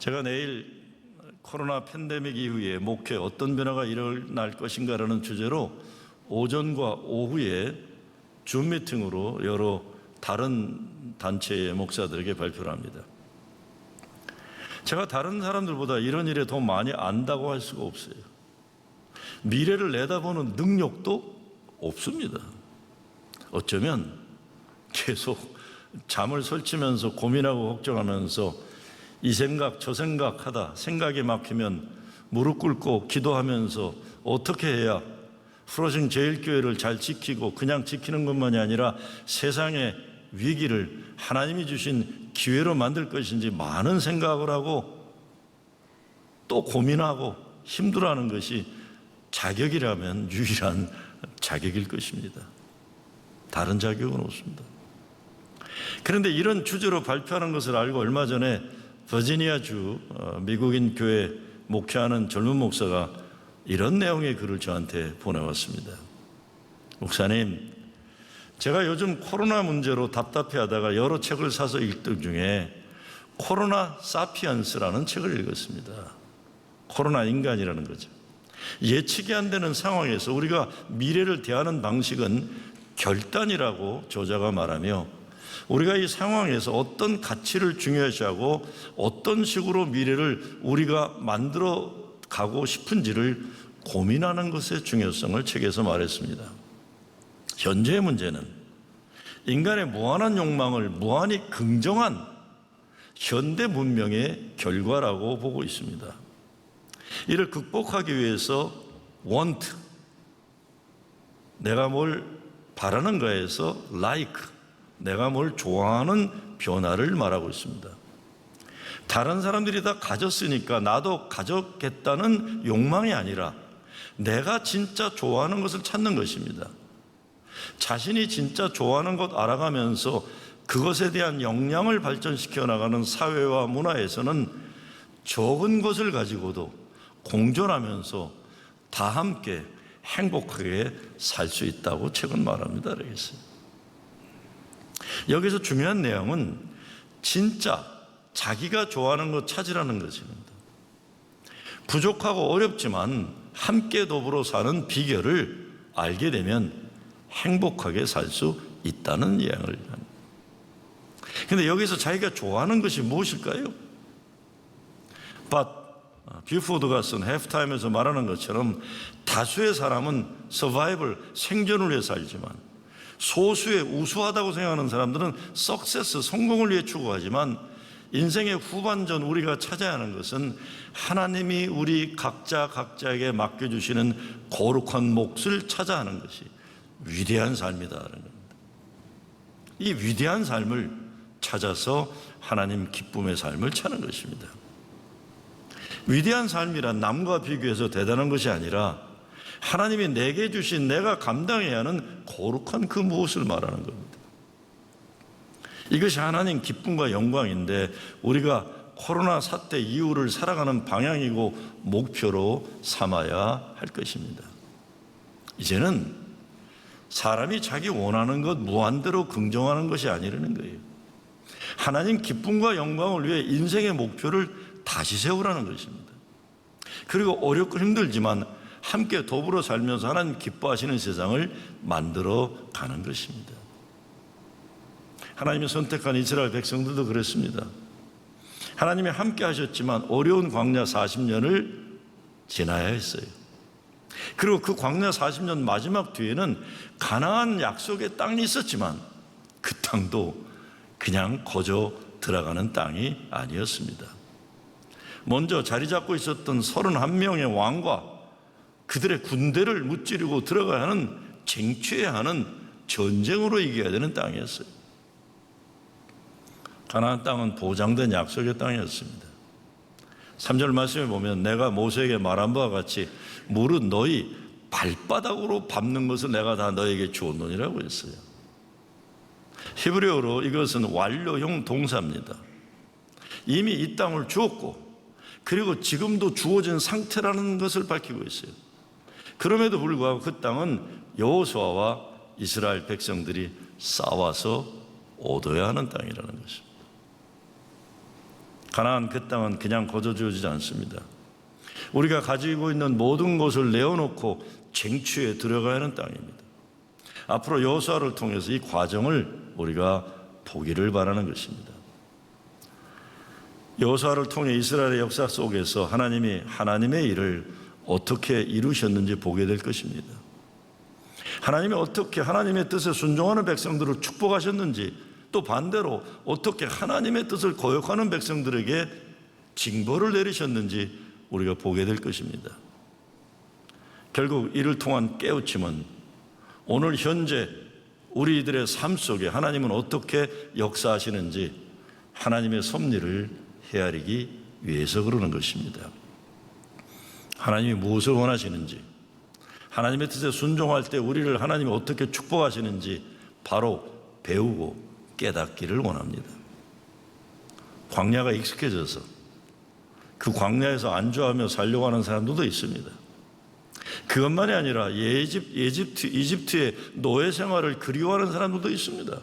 제가 내일 코로나 팬데믹 이후에 목회에 어떤 변화가 일어날 것인가라는 주제로 오전과 오후에 줌 미팅으로 여러 다른 단체의 목사들에게 발표를 합니다. 제가 다른 사람들보다 이런 일에 더 많이 안다고 할 수가 없어요. 미래를 내다보는 능력도 없습니다. 어쩌면 계속 잠을 설치면서 고민하고 걱정하면서 이 생각 저 생각 하다 생각이 막히면 무릎 꿇고 기도하면서 어떻게 해야 프로징 제일교회를 잘 지키고 그냥 지키는 것만이 아니라 세상의 위기를 하나님이 주신 기회로 만들 것인지 많은 생각을 하고 또 고민하고 힘들어하는 것이 자격이라면 유일한 자격일 것입니다. 다른 자격은 없습니다. 그런데 이런 주제로 발표하는 것을 알고 얼마 전에 버지니아주 미국인 교회 목회하는 젊은 목사가 이런 내용의 글을 저한테 보내왔습니다. 목사님, 제가 요즘 코로나 문제로 답답해하다가 여러 책을 사서 읽던 중에 코로나 사피언스라는 책을 읽었습니다. 코로나 인간이라는 거죠. 예측이 안 되는 상황에서 우리가 미래를 대하는 방식은 결단이라고 저자가 말하며 우리가 이 상황에서 어떤 가치를 중요시하고 어떤 식으로 미래를 우리가 만들어 가고 싶은지를 고민하는 것의 중요성을 책에서 말했습니다. 현재의 문제는 인간의 무한한 욕망을 무한히 긍정한 현대 문명의 결과라고 보고 있습니다. 이를 극복하기 위해서 want, 내가 뭘 바라는 거에서 like, 내가 뭘 좋아하는 변화를 말하고 있습니다. 다른 사람들이 다 가졌으니까 나도 가졌겠다는 욕망이 아니라 내가 진짜 좋아하는 것을 찾는 것입니다. 자신이 진짜 좋아하는 것 알아가면서 그것에 대한 역량을 발전시켜 나가는 사회와 문화에서는 적은 것을 가지고도 공존하면서 다 함께 행복하게 살 수 있다고 책은 말합니다. 그러겠어요. 여기서 중요한 내용은 진짜 자기가 좋아하는 것 찾으라는 것입니다. 부족하고 어렵지만 함께 더불어 사는 비결을 알게 되면 행복하게 살 수 있다는 이야기를 합니다. 그런데 여기서 자기가 좋아하는 것이 무엇일까요? 뷰포드가 쓴 해프타임에서 말하는 것처럼 다수의 사람은 서바이벌, 생존을 위해 살지만 소수의 우수하다고 생각하는 사람들은 석세스, 성공을 위해 추구하지만 인생의 후반전 우리가 찾아야 하는 것은 하나님이 우리 각자에게 맡겨주시는 거룩한 몫을 찾아 하는 것이 위대한 삶이다라는 겁니다. 이 위대한 삶을 찾아서 하나님 기쁨의 삶을 찾는 것입니다. 위대한 삶이란 남과 비교해서 대단한 것이 아니라 하나님이 내게 주신 내가 감당해야 하는 거룩한 그 무엇을 말하는 겁니다. 이것이 하나님 기쁨과 영광인데 우리가 코로나 사태 이후를 살아가는 방향이고 목표로 삼아야 할 것입니다. 이제는 사람이 자기 원하는 것 무한대로 긍정하는 것이 아니라는 거예요. 하나님 기쁨과 영광을 위해 인생의 목표를 다시 세우라는 것입니다. 그리고 어렵고 힘들지만 함께 더불어 살면서 하나님 기뻐하시는 세상을 만들어 가는 것입니다. 하나님이 선택한 이스라엘 백성들도 그랬습니다. 하나님이 함께 하셨지만 어려운 광야 40년을 지나야 했어요. 그리고 그 광야 40년 마지막 뒤에는 가나안 약속의 땅이 있었지만 그 땅도 그냥 거저 들어가는 땅이 아니었습니다. 먼저 자리 잡고 있었던 31명의 왕과 그들의 군대를 무찌르고 들어가야 하는, 쟁취해야 하는, 전쟁으로 이겨야 되는 땅이었어요. 가나안 땅은 보장된 약속의 땅이었습니다. 3절 말씀에 보면 내가 모세에게 말한 바와 같이 무릇 너희 발바닥으로 밟는 것을 내가 다 너에게 주었노니라고 했어요. 히브리어로 이것은 완료형 동사입니다. 이미 이 땅을 주었고 그리고 지금도 주어진 상태라는 것을 밝히고 있어요. 그럼에도 불구하고 그 땅은 여호수아와 이스라엘 백성들이 싸워서 얻어야 하는 땅이라는 것입니다. 가나안 그 땅은 그냥 거저주어지지 않습니다. 우리가 가지고 있는 모든 것을 내어놓고 쟁취에 들어가야 하는 땅입니다. 앞으로 여호수아를 통해서 이 과정을 우리가 보기를 바라는 것입니다. 여호수아를 통해 이스라엘의 역사 속에서 하나님이 하나님의 일을 어떻게 이루셨는지 보게 될 것입니다. 하나님이 어떻게 하나님의 뜻에 순종하는 백성들을 축복하셨는지, 또 반대로 어떻게 하나님의 뜻을 거역하는 백성들에게 징벌을 내리셨는지 우리가 보게 될 것입니다. 결국 이를 통한 깨우침은 오늘 현재 우리들의 삶 속에 하나님은 어떻게 역사하시는지 하나님의 섭리를 헤아리기 위해서 그러는 것입니다. 하나님이 무엇을 원하시는지, 하나님의 뜻에 순종할 때 우리를 하나님이 어떻게 축복하시는지 바로 배우고 깨닫기를 원합니다. 광야가 익숙해져서 그 광야에서 안주하며 살려고 하는 사람들도 있습니다. 그것만이 아니라 이집트의 노예 생활을 그리워하는 사람들도 있습니다.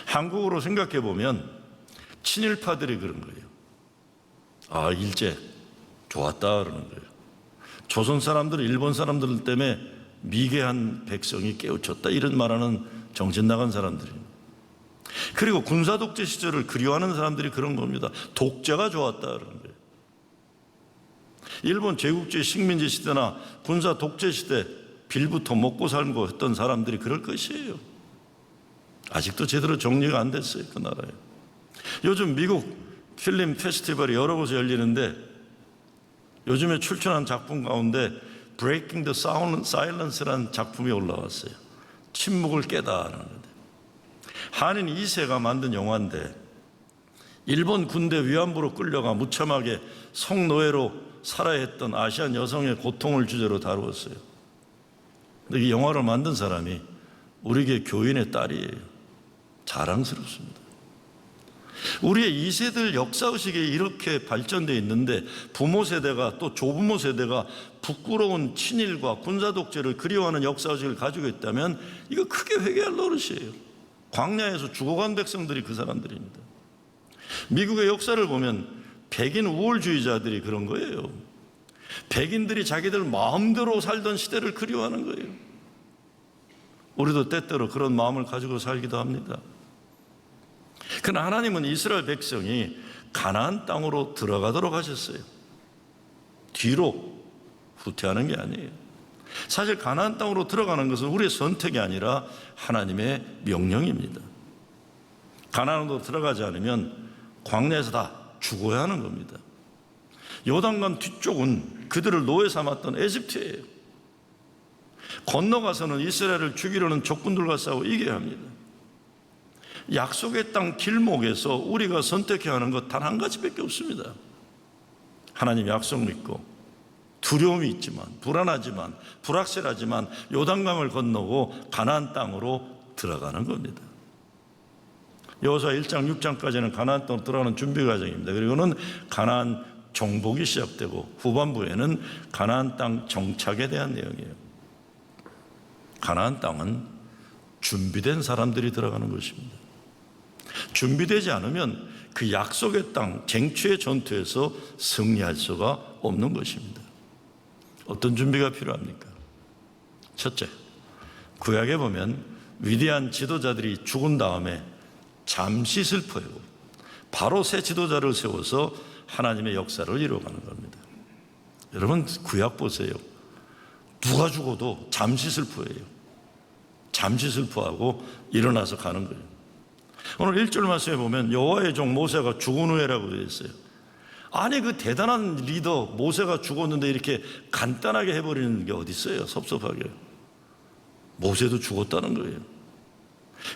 한국으로 생각해 보면 친일파들이 그런 거예요. 일제 좋았다 그러는 거예요. 조선 사람들은 일본 사람들 때문에 미개한 백성이 깨우쳤다 이런 말하는 정신 나간 사람들입니다. 그리고 군사 독재 시절을 그리워하는 사람들이 그런 겁니다. 독재가 좋았다 그러는 거예요. 일본 제국주의 식민지 시대나 군사 독재 시대 빌부터 먹고 살고 했던 사람들이 그럴 것이에요. 아직도 제대로 정리가 안 됐어요, 그 나라에. 요즘 미국 필름 페스티벌이 여러 곳에 열리는데 요즘에 출전한 작품 가운데 Breaking the Silence라는 작품이 올라왔어요. 침묵을 깨다라는 건데, 한인 2세가 만든 영화인데 일본 군대 위안부로 끌려가 무참하게 성노예로 살아야 했던 아시안 여성의 고통을 주제로 다루었어요. 근데 이 영화를 만든 사람이 우리에게 교인의 딸이에요. 자랑스럽습니다. 우리의 2세들 역사의식이 이렇게 발전되어 있는데 부모 세대가 또 조부모 세대가 부끄러운 친일과 군사독재를 그리워하는 역사의식을 가지고 있다면 이거 크게 회개할 노릇이에요. 광야에서 죽어간 백성들이 그 사람들입니다. 미국의 역사를 보면 백인 우월주의자들이 그런 거예요. 백인들이 자기들 마음대로 살던 시대를 그리워하는 거예요. 우리도 때때로 그런 마음을 가지고 살기도 합니다. 그러나 하나님은 이스라엘 백성이 가나안 땅으로 들어가도록 하셨어요. 뒤로 후퇴하는 게 아니에요. 사실 가나안 땅으로 들어가는 것은 우리의 선택이 아니라 하나님의 명령입니다. 가나안으로 들어가지 않으면 광야에서 다 죽어야 하는 겁니다. 요단강 뒤쪽은 그들을 노예 삼았던 에집트예요. 건너가서는 이스라엘을 죽이려는 적군들과 싸워 이겨야 합니다. 약속의 땅 길목에서 우리가 선택해야 하는 것 단 한 가지밖에 없습니다. 하나님 약속 믿고 두려움이 있지만, 불안하지만, 불확실하지만 요단강을 건너고 가나안 땅으로 들어가는 겁니다. 여호수아 1장 6장까지는 가나안 땅으로 들어가는 준비 과정입니다. 그리고는 가나안 정복이 시작되고 후반부에는 가나안 땅 정착에 대한 내용이에요. 가나안 땅은 준비된 사람들이 들어가는 것입니다. 준비되지 않으면 그 약속의 땅 쟁취의 전투에서 승리할 수가 없는 것입니다. 어떤 준비가 필요합니까? 첫째, 구약에 보면 위대한 지도자들이 죽은 다음에 잠시 슬퍼하고 바로 새 지도자를 세워서 하나님의 역사를 이루어가는 겁니다. 여러분 구약 보세요. 누가 죽어도 잠시 슬퍼해요. 잠시 슬퍼하고 일어나서 가는 거예요. 오늘 1절 말씀에 보면 여호와의 종 모세가 죽은 후에라고 되어 있어요. 아니 그 대단한 리더 모세가 죽었는데 이렇게 간단하게 해버리는 게 어디 있어요? 섭섭하게. 모세도 죽었다는 거예요.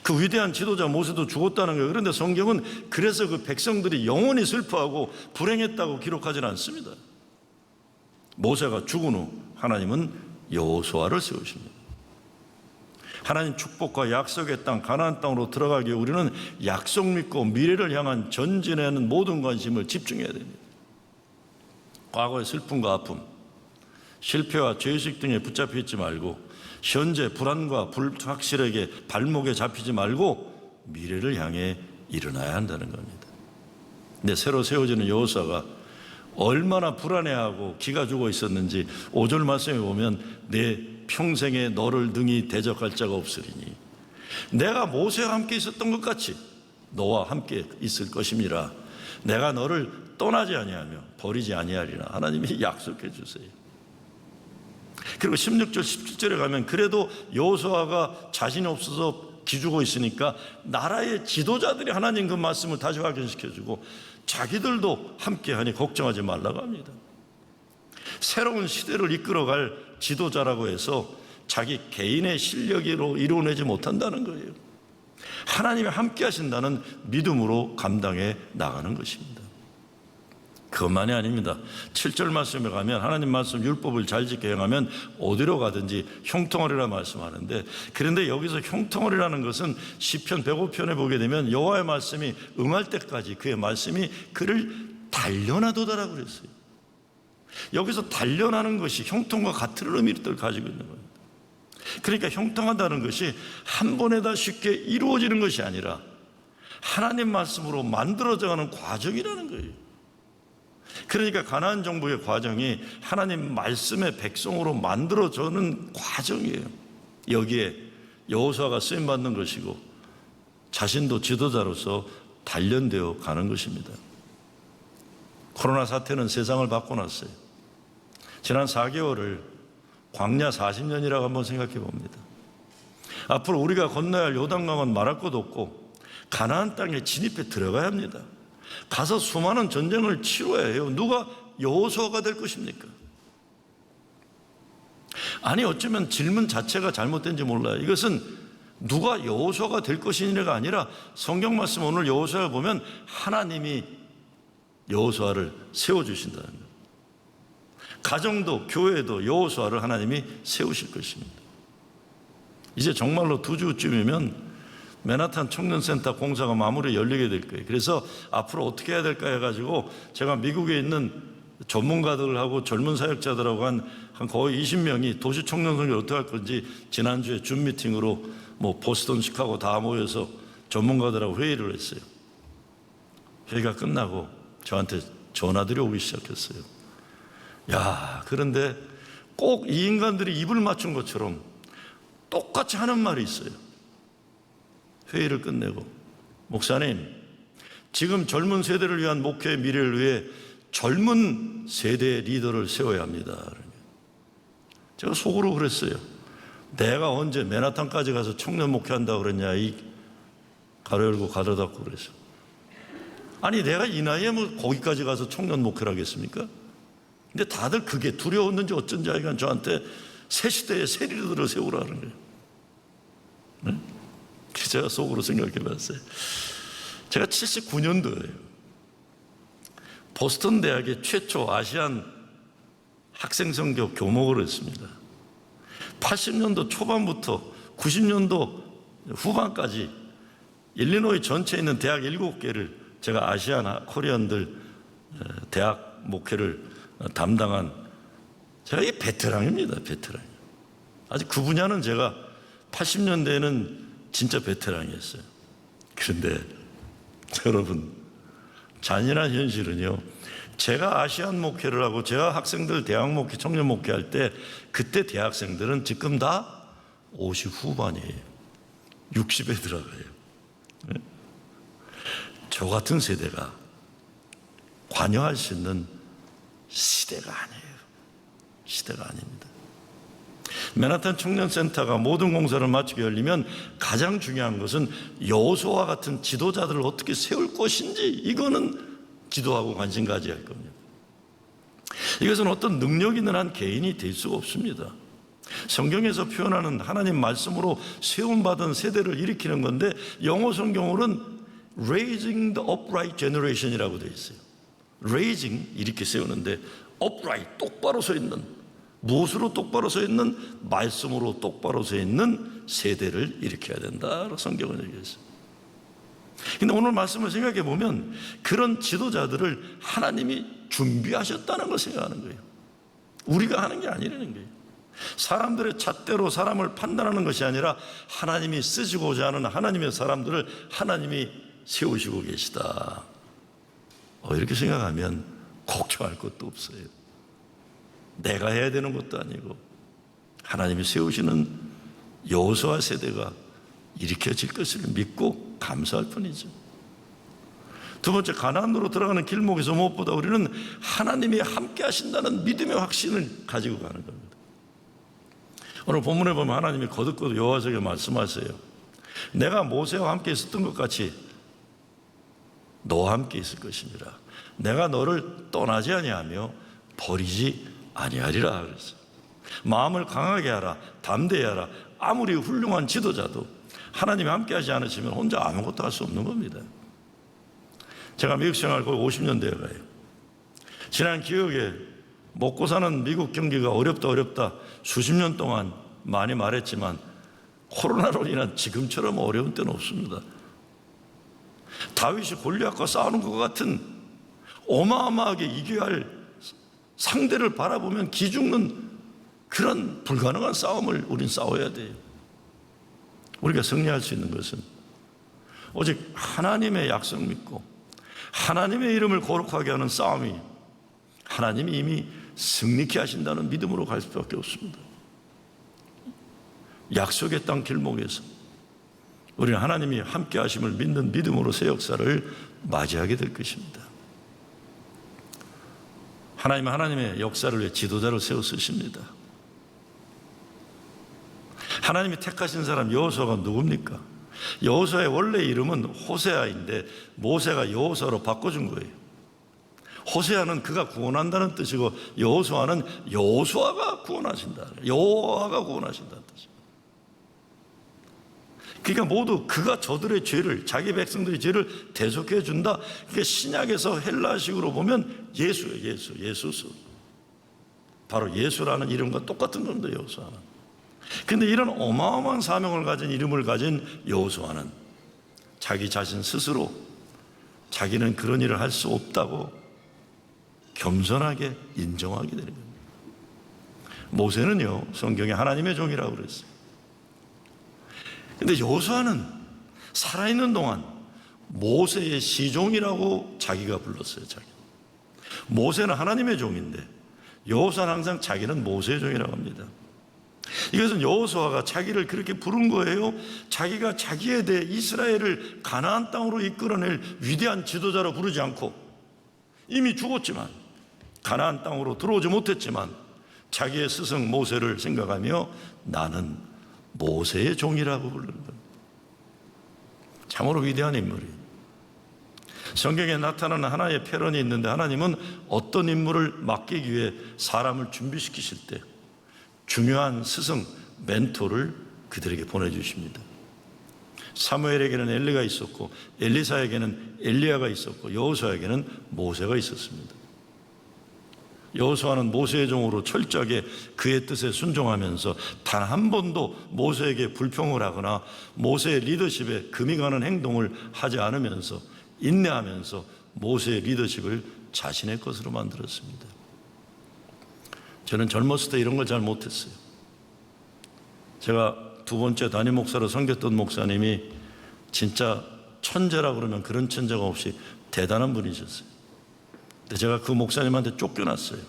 그 위대한 지도자 모세도 죽었다는 거예요. 그런데 성경은 그래서 그 백성들이 영원히 슬퍼하고 불행했다고 기록하지는 않습니다. 모세가 죽은 후 하나님은 여호수아를 세우십니다. 하나님 축복과 약속의 땅 가나안 땅으로 들어가기 위해 우리는 약속 믿고 미래를 향한 전진에는 모든 관심을 집중해야 됩니다. 과거의 슬픔과 아픔, 실패와 죄의식 등에 붙잡혀 있지 말고 현재 불안과 불확실하게 발목에 잡히지 말고 미래를 향해 일어나야 한다는 겁니다. 근데 새로 세워지는 여호수아가 얼마나 불안해하고 기가 죽어 있었는지 5절 말씀에 보면 내 평생에 너를 능히 대적할 자가 없으리니 내가 모세와 함께 있었던 것 같이 너와 함께 있을 것임이라. 내가 너를 떠나지 아니하며 버리지 아니하리라. 하나님이 약속해 주세요. 그리고 16절 17절에 가면 그래도 여호수아가 자신이 없어서 기죽어 있으니까 나라의 지도자들이 하나님 그 말씀을 다시 확인시켜주고 자기들도 함께하니 걱정하지 말라고 합니다. 새로운 시대를 이끌어갈 지도자라고 해서 자기 개인의 실력으로 이루어내지 못한다는 거예요. 하나님이 함께 하신다는 믿음으로 감당해 나가는 것입니다. 그것만이 아닙니다. 7절 말씀에 가면 하나님 말씀 율법을 잘 지켜 행하면 어디로 가든지 형통하리라 말씀하는데, 그런데 여기서 형통하리라는 것은 시편 105편에 보게 되면 여호와의 말씀이 응할 때까지 그의 말씀이 그를 단련하도다라고 그랬어요. 여기서 단련하는 것이 형통과 같은 의미를 가지고 있는 거예요. 그러니까 형통한다는 것이 한 번에 다 쉽게 이루어지는 것이 아니라 하나님 말씀으로 만들어져가는 과정이라는 거예요. 그러니까 가나안 정복의 과정이 하나님 말씀의 백성으로 만들어져는 과정이에요. 여기에 여호수아가 쓰임받는 것이고 자신도 지도자로서 단련되어 가는 것입니다. 코로나 사태는 세상을 바꿔놨어요. 지난 4개월을 광야 40년이라고 한번 생각해 봅니다. 앞으로 우리가 건너야 할 요단강은 말할 것도 없고 가나안 땅에 진입해 들어가야 합니다. 가서 수많은 전쟁을 치러야 해요. 누가 여호수아가 될 것입니까? 아니, 어쩌면 질문 자체가 잘못된지 몰라요. 이것은 누가 여호수아가 될 것이냐가 아니라 성경 말씀 오늘 여호수아를 보면 하나님이 여호수아를 세워주신다는 거예요. 가정도 교회도 여호수아를 하나님이 세우실 것입니다. 이제 정말로 2주쯤이면 맨하탄 청년센터 공사가 마무리 열리게 될 거예요. 그래서 앞으로 어떻게 해야 될까 해가지고 제가 미국에 있는 전문가들하고 젊은 사역자들하고 한 거의 20명이 도시 청년 선교 어떻게 할 건지 지난주에 줌 미팅으로 보스턴, 시카고 다 모여서 전문가들하고 회의를 했어요. 회의가 끝나고 저한테 전화들이 오기 시작했어요. 야, 그런데 꼭 이 인간들이 입을 맞춘 것처럼 똑같이 하는 말이 있어요. 회의를 끝내고, 목사님, 지금 젊은 세대를 위한 목회의 미래를 위해 젊은 세대의 리더를 세워야 합니다. 제가 속으로 그랬어요. 내가 언제 맨하탄까지 가서 청년 목회한다고 그랬냐, 이 가로 열고 가로 닫고 그래서. 아니, 내가 이 나이에 거기까지 가서 청년 목회를 하겠습니까? 근데 다들 그게 두려웠는지 어쩐지 하여간 저한테 새 시대의 새 리더를 세우라는 거예요. 네? 제가 속으로 생각해 봤어요. 제가 79년도예요. 보스턴 대학의 최초 아시안 학생 선교 교목을 했습니다. 80년도 초반부터 90년도 후반까지 일리노이 전체에 있는 대학 7개를 제가 아시안 코리안들 대학 목회를 담당한 제가 이 베테랑입니다. 베테랑. 아직 그 분야는 제가 80년대에는 진짜 베테랑이었어요. 그런데 여러분, 잔인한 현실은요, 제가 아시안 목회를 하고 제가 학생들 대학 목회, 청년 목회할 때 그때 대학생들은 지금 다 50 후반이에요. 60에 들어가요. 저 같은 세대가 관여할 수 있는 시대가 아니에요. 시대가 아닙니다. 맨하탄 청년센터가 모든 공사를 마치게 열리면 가장 중요한 것은 여호수아와 같은 지도자들을 어떻게 세울 것인지, 이거는 기도하고 관심 가져야 할 겁니다. 이것은 어떤 능력 있는 한 개인이 될 수가 없습니다. 성경에서 표현하는 하나님 말씀으로 세움받은 세대를 일으키는 건데, 영어 성경으로는 Raising the Upright Generation이라고 되어 있어요. Raising, 이렇게 세우는데, upright, 똑바로 서 있는, 무엇으로 똑바로 서 있는? 말씀으로 똑바로 서 있는 세대를 일으켜야 된다라고 성경은 얘기했어요. 근데 오늘 말씀을 생각해 보면 그런 지도자들을 하나님이 준비하셨다는 걸 생각하는 거예요. 우리가 하는 게 아니라는 거예요. 사람들의 잣대로 사람을 판단하는 것이 아니라 하나님이 쓰시고자 하는 하나님의 사람들을 하나님이 세우시고 계시다. 이렇게 생각하면 걱정할 것도 없어요. 내가 해야 되는 것도 아니고 하나님이 세우시는 여호수아 세대가 일으켜질 것을 믿고 감사할 뿐이죠. 두 번째, 가나안으로 들어가는 길목에서 무엇보다 우리는 하나님이 함께 하신다는 믿음의 확신을 가지고 가는 겁니다. 오늘 본문에 보면 하나님이 거듭거듭 여호와에게 말씀하세요. 내가 모세와 함께 있었던 것 같이 너와 함께 있을 것이니라. 내가 너를 떠나지 아니하며 버리지 아니하리라 그랬어요. 마음을 강하게 하라. 담대히 하라. 아무리 훌륭한 지도자도 하나님이 함께 하지 않으시면 혼자 아무것도 할 수 없는 겁니다. 제가 미국 생활 거의 50년 되어 가요. 지난 기억에 먹고 사는 미국 경기가 어렵다 수십 년 동안 많이 말했지만 코로나로 인한 지금처럼 어려운 때는 없습니다. 다윗이 골리앗과 싸우는 것 같은 어마어마하게 이겨야 할 상대를 바라보면 기죽는 그런 불가능한 싸움을 우린 싸워야 돼요. 우리가 승리할 수 있는 것은 오직 하나님의 약속 믿고 하나님의 이름을 거룩하게 하는 싸움이 하나님이 이미 승리케 하신다는 믿음으로 갈 수밖에 없습니다. 약속의 땅 길목에서 우리는 하나님이 함께 하심을 믿는 믿음으로 새 역사를 맞이하게 될 것입니다. 하나님은 하나님의 역사를 위해 지도자를 세워 쓰십니다. 하나님이 택하신 사람 여호수아가 누굽니까? 여호수아의 원래 이름은 호세아인데 모세가 여호수아로 바꿔준 거예요. 호세아는 그가 구원한다는 뜻이고 여호수아는 여호수아가 구원하신다. 여호와가 구원하신다는 뜻이에요. 그러니까 모두 그가 저들의 죄를, 자기 백성들의 죄를 대속해 준다. 그러니까 신약에서 헬라식으로 보면 예수예요. 예수스. 바로 예수라는 이름과 똑같은 겁니다. 여호수아는. 그런데 이런 어마어마한 사명을 가진 이름을 가진 여호수아는 자기 자신 스스로 자기는 그런 일을 할 수 없다고 겸손하게 인정하게 되는 겁니다. 모세는요, 성경에 하나님의 종이라고 그랬어요. 그런데 여호수아는 살아있는 동안 모세의 시종이라고 자기가 불렀어요. 모세는 하나님의 종인데 여호수아는 항상 자기는 모세의 종이라고 합니다. 이것은 여호수아가 자기를 그렇게 부른 거예요. 자기가 자기에 대해 이스라엘을 가나안 땅으로 이끌어낼 위대한 지도자로 부르지 않고 이미 죽었지만 가나안 땅으로 들어오지 못했지만 자기의 스승 모세를 생각하며 나는 모세의 종이라고 부르는 겁니다. 참으로 위대한 인물이에요. 성경에 나타나는 하나의 패런이 있는데 하나님은 어떤 인물을 맡기기 위해 사람을 준비시키실 때 중요한 스승, 멘토를 그들에게 보내주십니다. 사무엘에게는 엘리가 있었고 엘리사에게는 엘리야가 있었고 여호수아에게는 모세가 있었습니다. 여호수아는 모세의 종으로 철저하게 그의 뜻에 순종하면서 단 한 번도 모세에게 불평을 하거나 모세의 리더십에 금이 가는 행동을 하지 않으면서 인내하면서 모세의 리더십을 자신의 것으로 만들었습니다. 저는 젊었을 때 이런 걸 잘 못했어요. 제가 두 번째 담임 목사로 섬겼던 목사님이 진짜 천재라 그러면 그런 천재가 없이 대단한 분이셨어요. 근데 제가 그 목사님한테 쫓겨났어요.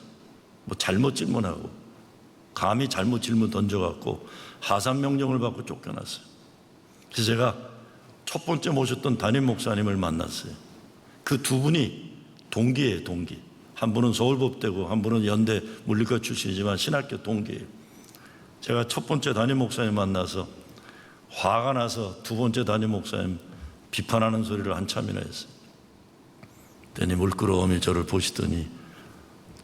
뭐 잘못 질문하고 감히 잘못 질문 던져갖고 하산 명령을 받고 쫓겨났어요. 그래서 제가 첫 번째 모셨던 담임 목사님을 만났어요. 그 두 분이 동기예요, 동기. 한 분은 서울법대고 한 분은 연대 물리과 출신이지만 신학교 동기예요. 제가 첫 번째 담임 목사님 만나서 화가 나서 두 번째 담임 목사님 비판하는 소리를 한참이나 했어요. 그랬더니 물끄러움이 저를 보시더니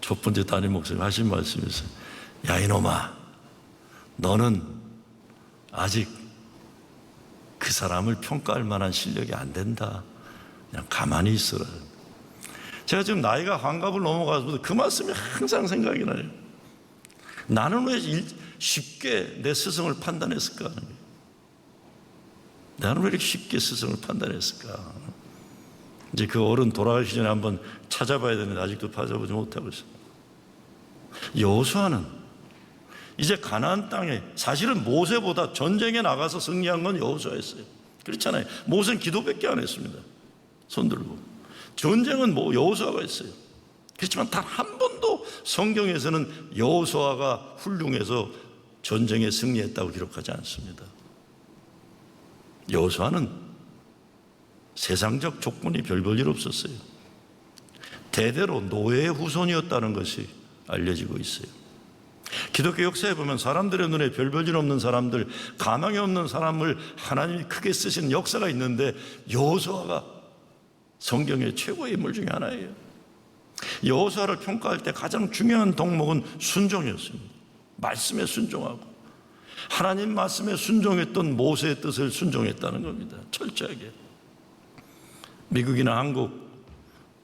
첫 번째 담임 목사님 하신 말씀이었어요. 야 이놈아, 너는 아직 그 사람을 평가할 만한 실력이 안 된다. 그냥 가만히 있어라. 제가 지금 나이가 환갑을 넘어가서 그 말씀이 항상 생각이 나요. 나는 왜 쉽게 내 스승을 판단했을까? 나는 왜 이렇게 쉽게 스승을 판단했을까? 이제 그 어른 돌아가시기 전에 한번 찾아봐야 되는데 아직도 찾아보지 못하고 있어요. 여호수아는 이제 가나안 땅에 사실은 모세보다 전쟁에 나가서 승리한 건 여호수아였어요. 그렇잖아요. 모세는 기도밖에 안 했습니다. 손 들고. 전쟁은 여호수아가 했어요. 그렇지만 단 한 번도 성경에서는 여호수아가 훌륭해서 전쟁에 승리했다고 기록하지 않습니다. 여호수아는 세상적 조건이 별 볼 일 없었어요. 대대로 노예의 후손이었다는 것이 알려지고 있어요. 기독교 역사에 보면 사람들의 눈에 별 볼 일 없는 사람들, 가망이 없는 사람을 하나님이 크게 쓰시는 역사가 있는데 여호수아가 성경의 최고의 인물 중에 하나예요. 여호수아를 평가할 때 가장 중요한 덕목은 순종이었습니다. 말씀에 순종하고 하나님 말씀에 순종했던 모세의 뜻을 순종했다는 겁니다. 철저하게. 미국이나 한국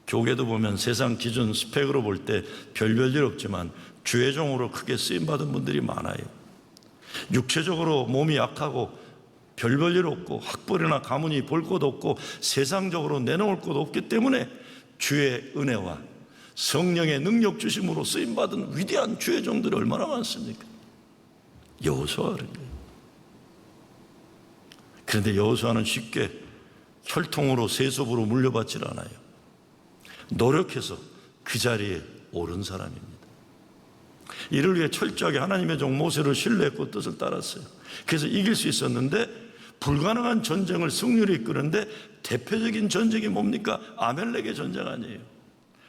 교계도 보면 세상 기준 스펙으로 볼 때 별별 없지만 주의 종으로 크게 쓰임받은 분들이 많아요. 육체적으로 몸이 약하고 별별 없고 학벌이나 가문이 볼 것 없고 세상적으로 내놓을 것 없기 때문에 주의 은혜와 성령의 능력 주심으로 쓰임받은 위대한 주의 종들이 얼마나 많습니까? 여호수아가 그런 거예요. 그런데 여호수아는 쉽게 혈통으로 세습으로 물려받지 않아요. 노력해서 그 자리에 오른 사람입니다. 이를 위해 철저하게 하나님의 종 모세를 신뢰했고 뜻을 따랐어요. 그래서 이길 수 있었는데 불가능한 전쟁을 승리로 이끄는데 대표적인 전쟁이 뭡니까? 아멜렉의 전쟁 아니에요.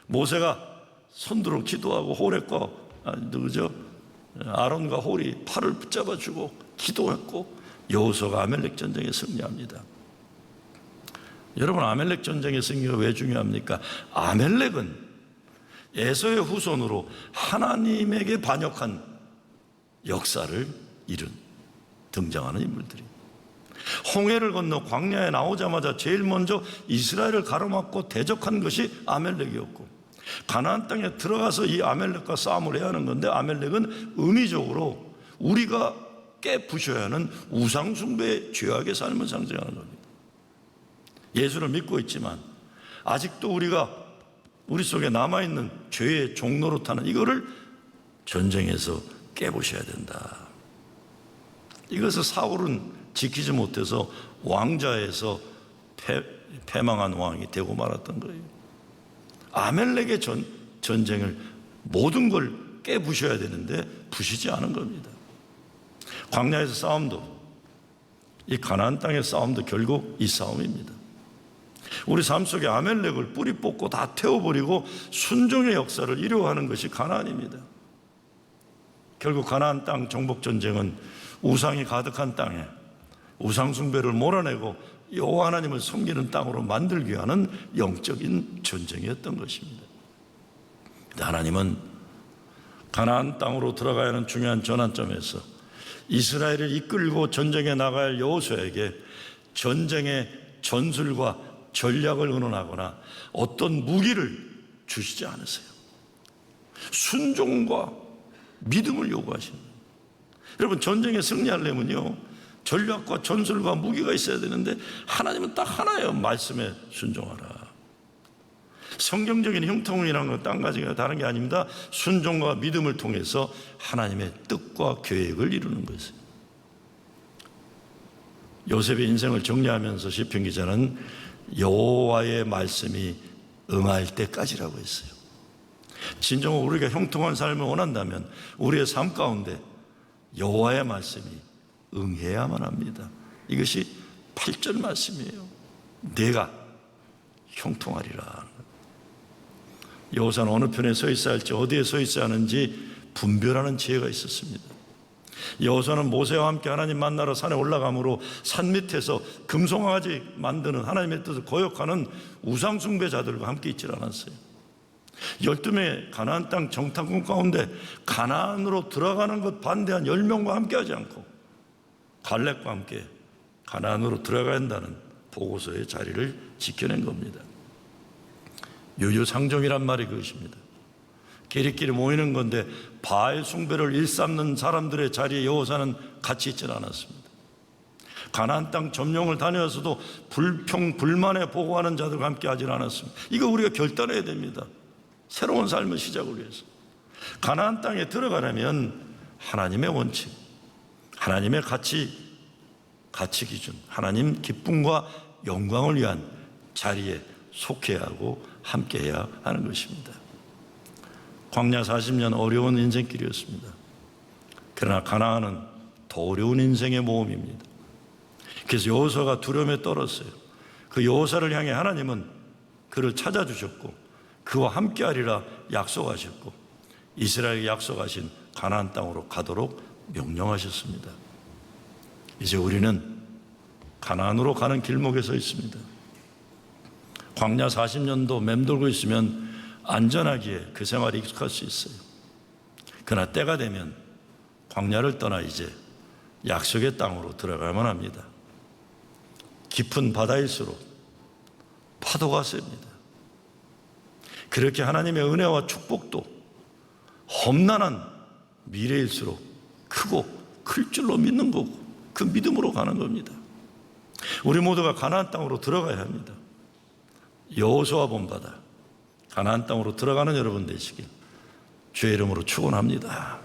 모세가 손들어 기도하고 홀했고 아론과 홀이 팔을 붙잡아 주고 기도했고 여호수아가 아멜렉 전쟁에 승리합니다. 여러분, 아멜렉 전쟁의 승리가 왜 중요합니까? 아멜렉은 에서의 후손으로 하나님에게 반역한 역사를 이룬 등장하는 인물들입니다. 홍해를 건너 광야에 나오자마자 제일 먼저 이스라엘을 가로막고 대적한 것이 아멜렉이었고, 가나안 땅에 들어가서 이 아멜렉과 싸움을 해야 하는 건데, 아멜렉은 의미적으로 우리가 깨부셔야 하는 우상숭배의 죄악의 삶을 상징하는 겁니다. 예수를 믿고 있지만 아직도 우리 속에 남아있는 죄의 종노릇하는 이거를 전쟁에서 깨부셔야 된다. 이것을 사울은 지키지 못해서 왕좌에서 패망한 왕이 되고 말았던 거예요. 아멜렉의 전쟁을 모든 걸 깨부셔야 되는데 부시지 않은 겁니다. 광야에서 싸움도, 이 가나안 땅의 싸움도 결국 이 싸움입니다. 우리 삶 속에 아멜렉을 뿌리 뽑고 다 태워버리고 순종의 역사를 이루어가는 것이 가나안입니다. 결국 가나안 땅 정복 전쟁은 우상이 가득한 땅에 우상 숭배를 몰아내고 여호와 하나님을 섬기는 땅으로 만들기 위한 영적인 전쟁이었던 것입니다. 하나님은 가나안 땅으로 들어가야 하는 중요한 전환점에서 이스라엘을 이끌고 전쟁에 나가야 할 여호수아에게 전쟁의 전술과 전략을 의논하거나 어떤 무기를 주시지 않으세요. 순종과 믿음을 요구하십니다. 여러분, 전쟁에 승리하려면요, 전략과 전술과 무기가 있어야 되는데 하나님은 딱 하나예요. 말씀에 순종하라. 성경적인 형통이라는 건 딴 가지가 다른 게 아닙니다. 순종과 믿음을 통해서 하나님의 뜻과 계획을 이루는 것이에요. 요셉의 인생을 정리하면서 시편 기자는 여호와의 말씀이 응할 때까지라고 했어요. 진정으로 우리가 형통한 삶을 원한다면 우리의 삶 가운데 여호와의 말씀이 응해야만 합니다. 이것이 8절 말씀이에요. 내가 형통하리라. 여호사는 어느 편에 서 있어야 할지, 어디에 서 있어야 하는지 분별하는 지혜가 있었습니다. 여호사는 모세와 함께 하나님 만나러 산에 올라가므로 산 밑에서 금송아지 만드는 하나님의 뜻을 거역하는 우상 숭배자들과 함께 있질 않았어요. 12명의 가나안 땅 정탐꾼 가운데 가나안으로 들어가는 것 반대한 10명과 함께 하지 않고 갈렙과 함께 가나안으로 들어가야 한다는 보고서의 자리를 지켜낸 겁니다. 유유상종이란 말이 그것입니다. 끼리끼리 모이는 건데 바알 숭배를 일삼는 사람들의 자리에 여호사는 같이 있지 않았습니다. 가나안 땅 점령을 다녀서도 불만에 보고하는 자들과 함께 하지 않았습니다. 이거 우리가 결단해야 됩니다. 새로운 삶을 시작을 위해서. 가나안 땅에 들어가려면 하나님의 원칙, 하나님의 가치 기준, 하나님 기쁨과 영광을 위한 자리에 속해야 하고 함께해야 하는 것입니다. 광야 40년 어려운 인생길이었습니다. 그러나 가나안은 더 어려운 인생의 모험입니다. 그래서 여호수아가 두려움에 떨었어요. 그 여호수아를 향해 하나님은 그를 찾아주셨고 그와 함께하리라 약속하셨고 이스라엘에게 약속하신 가나안 땅으로 가도록 명령하셨습니다. 이제 우리는 가나안으로 가는 길목에 서 있습니다. 광야 40년도 맴돌고 있으면 안전하기에 그 생활에 익숙할 수 있어요. 그러나 때가 되면 광야를 떠나 이제 약속의 땅으로 들어가야만 합니다. 깊은 바다일수록 파도가 셉니다. 그렇게 하나님의 은혜와 축복도 험난한 미래일수록 크고 클 줄로 믿는 거고 그 믿음으로 가는 겁니다. 우리 모두가 가나안 땅으로 들어가야 합니다. 여호수아 본받아 가나안 땅으로 들어가는 여러분 되시길 주의 이름으로 축원합니다.